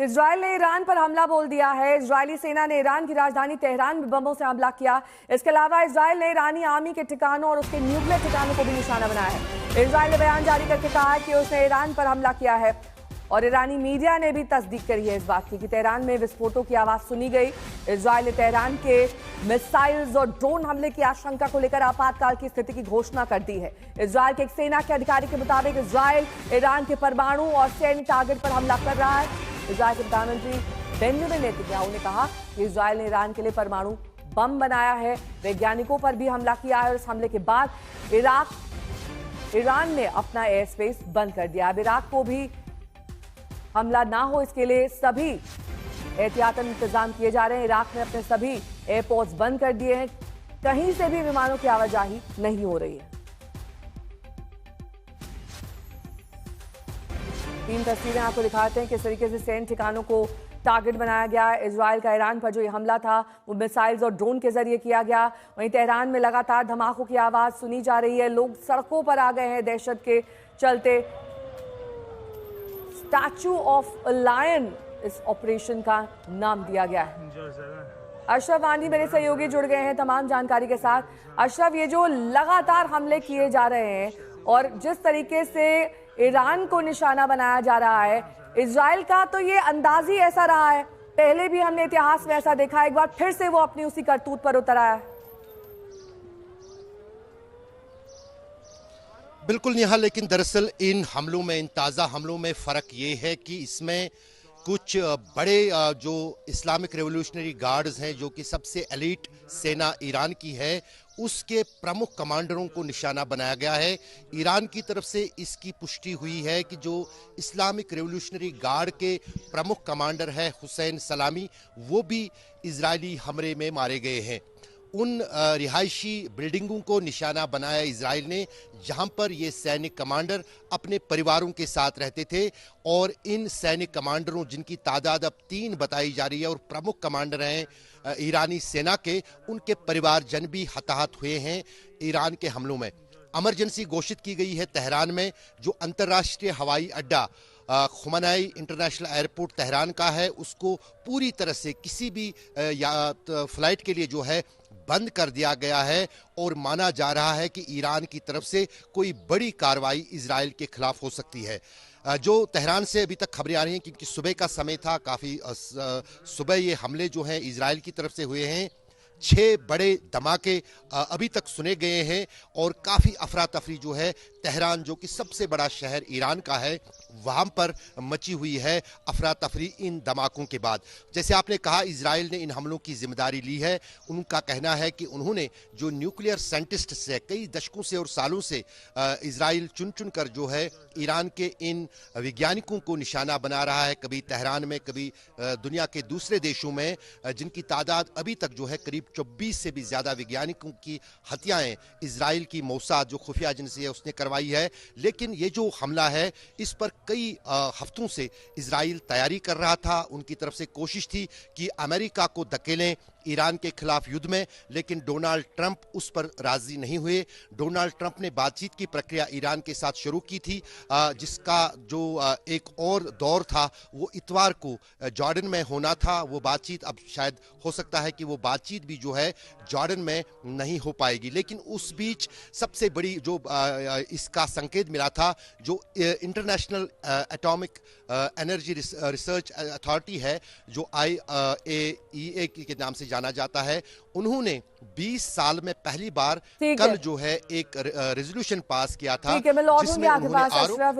Israel ने Iran पर हमला बोल दिया है। इजरायली सेना ने ईरान की राजधानी तेहरान में बमों से हमला किया। इसके अलावा इजरायल ने ईरानी आर्मी के ठिकानों और उसके न्यूक्लियर ठिकानों को भी निशाना बनाया है। इजरायल ने बयान जारी करके कहा है कि उसने ईरान पर हमला किया है और ईरानी मीडिया ने भी तस्दीक करी है इस बात की कि तेहरान में विस्फोटों की आवाज सुनी गई। इजरायल ने तेहरान के मिसाइल्स और ड्रोन हमले की आशंका को लेकर आपातकाल की स्थिति की घोषणा कर दी है। इजरायल के एक सेना के अधिकारी के मुताबिक इजरायल ईरान के परमाणु और सैन्य टारगेट पर हमला कर रहा है। इजरायल के प्रधानमंत्री बेंजामिन नेतन्याहू ने कहा कि इजरायल ने ईरान के लिए परमाणु बम बनाया है, वैज्ञानिकों पर भी हमला किया है और इस हमले के बाद ईरान ने अपना एयर स्पेस बंद कर दिया। अब इराक को भी हमला ना हो इसके लिए सभी एहतियातन इंतजाम किए जा रहे हैं। इराक ने अपने सभी एयरपोर्ट्स बंद कर दिए हैं, कहीं से भी विमानों की आवाजाही नहीं हो रही है। 3 तस्वीरें आपको दिखाते हैं किस तरीके से सैन्य ठिकानों को टारगेट बनाया गया है। इजरायल का ईरान पर जो ये हमला था वो मिसाइल्स और ड्रोन के जरिए किया गया। वहीं तेहरान में लगातार धमाकों की आवाज सुनी जा रही है। लोग सड़कों पर आ गए हैं दहशत के चलते। स्टैचू ऑफ अ लायन इस ऑपरेशन का नाम दिया गया है। अशरफ वानी मेरे सहयोगी जुड़ गए हैं तमाम जानकारी के साथ। अशरफ, ये जो लगातार हमले किए जा रहे हैं और जिस तरीके से ईरान को निशाना बनाया जा रहा है, इजराइल का तो ये अंदाज ही ऐसा रहा है, पहले भी हमने इतिहास में ऐसा देखा, एक बार फिर से वो अपनी उसी करतूत पर उतर आया है। बिल्कुल नेहा, लेकिन दरअसल इन हमलों में, इन ताज़ा हमलों में फ़र्क ये है कि इसमें कुछ बड़े जो इस्लामिक रेवोल्यूशनरी गार्ड्स हैं, जो कि सबसे एलीट सेना ईरान की है, उसके प्रमुख कमांडरों को निशाना बनाया गया है। ईरान की तरफ से इसकी पुष्टि हुई है कि जो इस्लामिक रेवोल्यूशनरी गार्ड के प्रमुख कमांडर है हुसैन सलामी, वो भी इजरायली हमले में मारे गए हैं। उन रिहायशी बिल्डिंगों को निशाना बनाया इजराइल ने जहां पर ये सैनिक कमांडर अपने परिवारों के साथ रहते थे, और इन सैनिक कमांडरों, जिनकी तादाद अब 3 बताई जा रही है और प्रमुख कमांडर हैं ईरानी सेना के, उनके परिवारजन भी हताहत हुए हैं ईरान के हमलों में। इमरजेंसी घोषित की गई है तेहरान में। जो अंतर्राष्ट्रीय हवाई अड्डा खुमनाई इंटरनेशनल एयरपोर्ट तेहरान का है, उसको पूरी तरह से किसी भी फ्लाइट के लिए जो है बंद कर दिया गया है और माना जा रहा है कि ईरान की तरफ से कोई बड़ी कार्रवाई इजराइल के खिलाफ हो सकती है। जो तेहरान से अभी तक खबरें आ रही हैं, क्योंकि सुबह का समय था, काफ़ी सुबह ये हमले जो हैं इजराइल की तरफ से हुए हैं। 6 बड़े धमाके अभी तक सुने गए हैं और काफ़ी अफरा तफरी जो है तेहरान, जो कि सबसे बड़ा शहर ईरान का है, वहाँ पर मची हुई है अफरा तफरी इन धमाकों के बाद। जैसे आपने कहा, इजराइल ने इन हमलों की जिम्मेदारी ली है। उनका कहना है कि उन्होंने जो न्यूक्लियर साइंटिस्ट से कई दशकों से और सालों से इजराइल चुन चुन कर जो है ईरान के इन वैज्ञानिकों को निशाना बना रहा है, कभी तेहरान में, कभी दुनिया के दूसरे देशों में, जिनकी तादाद अभी तक जो है करीब 24 से भी ज़्यादा वैज्ञानिकों की हत्याएं इजराइल की मोसाद, जो खुफिया एजेंसी है, उसने करवाई है। लेकिन ये जो हमला है, इस पर कई हफ्तों से इजराइल तैयारी कर रहा था। उनकी तरफ से कोशिश थी कि अमेरिका को धकेलें ईरान के खिलाफ युद्ध में, लेकिन डोनाल्ड ट्रंप उस पर राजी नहीं हुए। डोनाल्ड ट्रंप ने बातचीत की प्रक्रिया ईरान के साथ शुरू की थी, जिसका जो एक और दौर था वो इतवार को जॉर्डन में होना था। वो बातचीत अब शायद हो सकता है कि वो बातचीत भी जो है जॉर्डन में नहीं हो पाएगी। लेकिन उस बीच सबसे बड़ी जो इसका संकेत मिला था, जो international atomic energy research authority है, जो IAEA के नाम से जाना जाता है, उन्होंने 20 साल में पहली बार कल जो है एक रेजोल्यूशन पास किया था, जिसमें उन्होंने